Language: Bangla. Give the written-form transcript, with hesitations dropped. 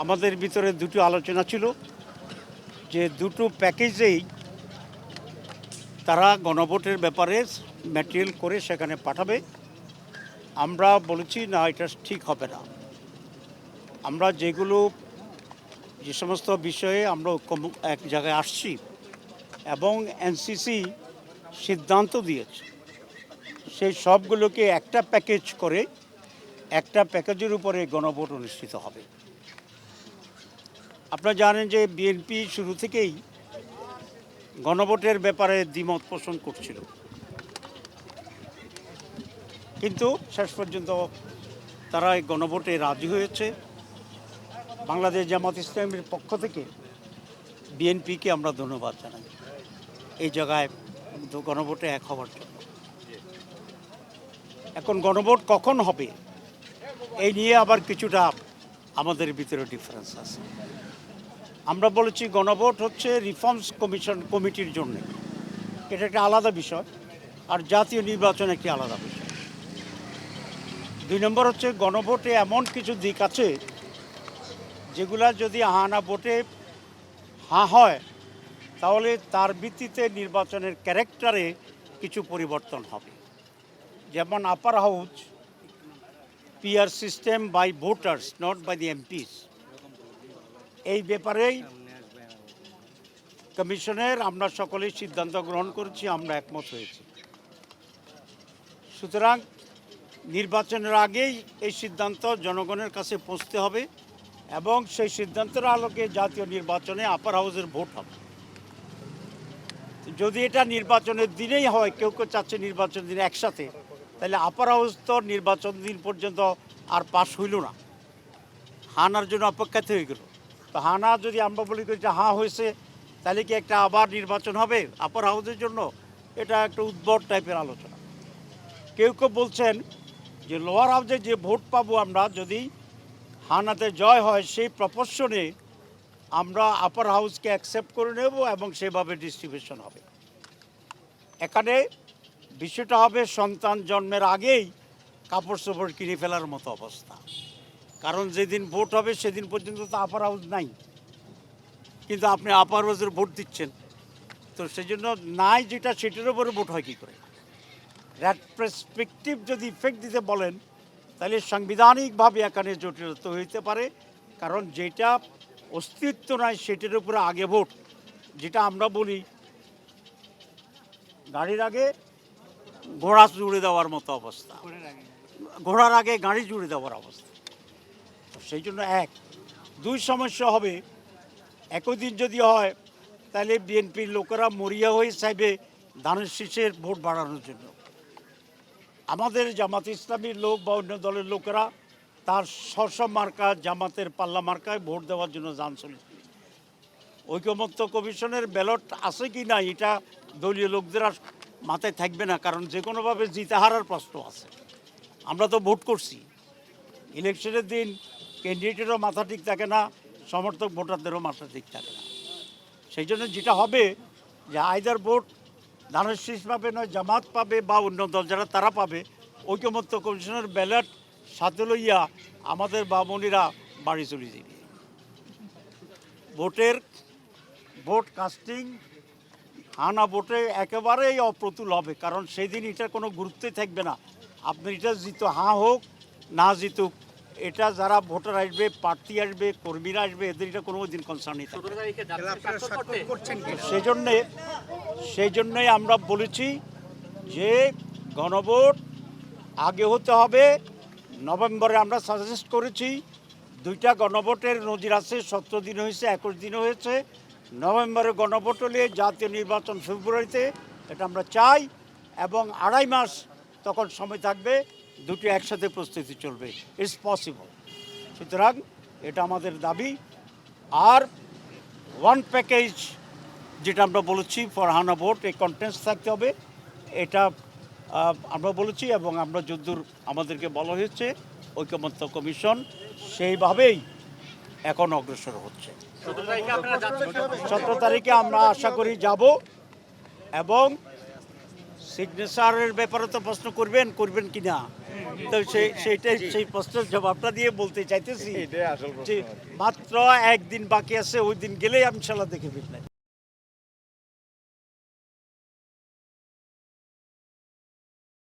আমাদের ভিতরে দুটো আলোচনা ছিল যে দুটো প্যাকেজেই তারা গণভোটের ব্যাপারে ম্যাটেরিয়াল করে সেখানে পাঠাবে। আমরা বলেছি না, এটা ঠিক হবে না। আমরা যে সমস্ত বিষয়ে আমরা এক জায়গায় আসছি এবং এনসিসি সিদ্ধান্ত দিয়েছে সেই সবগুলোকে একটা প্যাকেজ করে একটা প্যাকেজের উপরে গণভোট অনুষ্ঠিত হবে। আপনারা জানেন যে বিএনপি শুরু থেকেই গণভোটের ব্যাপারে দ্বিমত পোষণ করছিল, কিন্তু শেষ পর্যন্ত তারা এই গণভোটে রাজি হয়েছে। বাংলাদেশ জামাত ইসলামের পক্ষ থেকে বিএনপিকে আমরা ধন্যবাদ জানাই এই জায়গায় গণভোটে এক হওয়ার জন্য। এখন গণভোট কখন হবে এই নিয়ে আবার কিছুটা আমাদের ভিতরে ডিফারেন্স আছে। আমরা বলেছি গণভোট হচ্ছে রিফর্মস কমিটির জন্য, এটা একটা আলাদা বিষয়, আর জাতীয় নির্বাচন একটি আলাদা বিষয়। 2 নম্বর হচ্ছে গণভোটে এমন কিছু দিক আছে যেগুলা যদি হা না ভোটে হ্যাঁ হয় তাহলে তার ভিত্তিতে নির্বাচনের ক্যারেক্টারে কিছু পরিবর্তন হবে। যেমন upper house PR system by voters, not by the MPs, এই ব্যাপারেই কমিশনের আমরা সকলেই সিদ্ধান্ত গ্রহণ করেছি, আমরা একমত হয়েছি। সুতরাং নির্বাচনের আগেই এই সিদ্ধান্ত জনগণের কাছে পৌঁছতে হবে এবং সেই সিদ্ধান্তের আলোকে জাতীয় নির্বাচনে আপার হাউসের ভোট হবে। যদি এটা নির্বাচনের দিনেই হয়, কেউ কেউ চাচ্ছে নির্বাচন দিনে একসাথে, তাহলে আপার হাউস তো নির্বাচন দিন পর্যন্ত আর পাশ হইল না, হানার জন্য অপেক্ষাতে হয়ে গেল। তো হানা যদি আমরা বলি যে হ্যাঁ হয়েছে, তাহলে কি একটা আবার নির্বাচন হবে আপার হাউসের জন্য? এটা একটা উদ্ভট টাইপের আলোচনা। কেউ কেউ বলছেন যে লোয়ার হাউসে যে ভোট পাবো আমরা, যদি হানাতে জয় হয়, সেই প্রপোর্শনে আমরা আপার হাউসকে অ্যাকসেপ্ট করে নেব এবং সেভাবে ডিস্ট্রিবিউশন হবে। এখানে বিষয়টা হবে সন্তান জন্মের আগেই কাপড় চোপড় কিনে ফেলার মতো অবস্থা। কারণ যেদিন ভোট হবে সেদিন পর্যন্ত তো আপার হাউস নাই, কিন্তু আপনি আপার হাউসের ভোট দিচ্ছেন। তো সেই জন্য নাই যেটা, সেটার উপরে ভোট হয় কী করে? রেট্রোস্পেক্টিভ যদি ইফেক্ট দিতে বলেন তাহলে সাংবিধানিকভাবে এখানে জটিলতা হইতে পারে। কারণ যেটা অস্তিত্ব নয় সেটার উপরে আগে ভোট, যেটা আমরা বলি গাড়ির আগে ঘোড়া জুড়ে দেওয়ার মতো অবস্থা, ঘোড়ার আগে গাড়ি জুড়ে দেওয়ার অবস্থা। সেই জন্য 2 সমস্যা হবে। একই দিন যদি হয় তাহলে বিএনপির লোকেরা মরিয়া হয়ে চাইবে ধানের শীষের ভোট বাড়ানোর জন্য। আমাদের জামাত ইসলামীর লোক বা অন্য দলের লোকেরা তার স্ব মার্কা জামাতের পাল্লা মার্কায় ভোট দেওয়ার জন্য যান চলেছে। ঐকমত্য কমিশনের ব্যালট আছে কি না এটা দলীয় লোকদের আর মাথায় থাকবে না, কারণ যে কোনোভাবে জিতে হারার প্রশ্ন আছে। আমরা তো ভোট করছি, ইলেকশনের দিন ক্যান্ডিডেটেরও মাথা ঠিক থাকে না, সমর্থক ভোটারদেরও মাথা ঠিক থাকে না। সেই জন্য যেটা হবে যে আইদার ভোট ধানের শীষ পাবে, নয় জামাত পাবে বা অন্য দল যারা তারা পাবে। ঐকমত্য কমিশনের ব্যালট সাথে লইয়া আমাদের বামুনিরা বাড়ি চলে যাবে। ভোট কাস্টিং হানা ভোটে একেবারেই অপ্রতুল হবে, কারণ সেই দিন এটার কোনো গুরুত্বই থাকবে না। আপনি এটা হাঁ হোক না জিতুক, এটা যারা ভোটার আসবে, প্রার্থী আসবে, কর্মীরা আসবে, এদের এটা কোনো দিন কনসার্নই থাকবে। সেই জন্যই আমরা বলেছি যে গণভোট আগে হতে হবে নভেম্বরে। আমরা সাজেস্ট করেছি 2টা গণভোটের নজির আছে, 17 দিন হয়েছে, 21 দিন হয়েছে। নভেম্বরে গণভোট হলে জাতীয় নির্বাচন ফেব্রুয়ারিতে, এটা আমরা চাই। এবং 2.5 মাস তখন সময় থাকবে, দুটি একসাথে প্রস্তুতি চলবে, ইটস পসিবল। সুতরাং এটা আমাদের দাবি। আর 1 প্যাকেজ যেটা আমরা বলেছি ফর হানা ভোট, এই কন্টেন্টস থাকতে হবে, এটা আমরা বলেছি। এবং আমরা যদ্দূর আমাদেরকে বলা হয়েছে ঐকমত্য কমিশন সেইভাবেই এখন অগ্রসর হচ্ছে। 17 তারিখে আমরা আশা করি যাব এবং সিগনেচারের ব্যাপারে তো প্রশ্ন করবেন কি না, তো সেই প্রশ্নের জবাবটা দিয়ে বলতে চাইতেছি এটাই আসল প্রশ্ন। যে মাত্র একদিন বাকি আছে, ওই দিন গেলেই আমি ইনশাল্লাহ দেখে ফেললাম।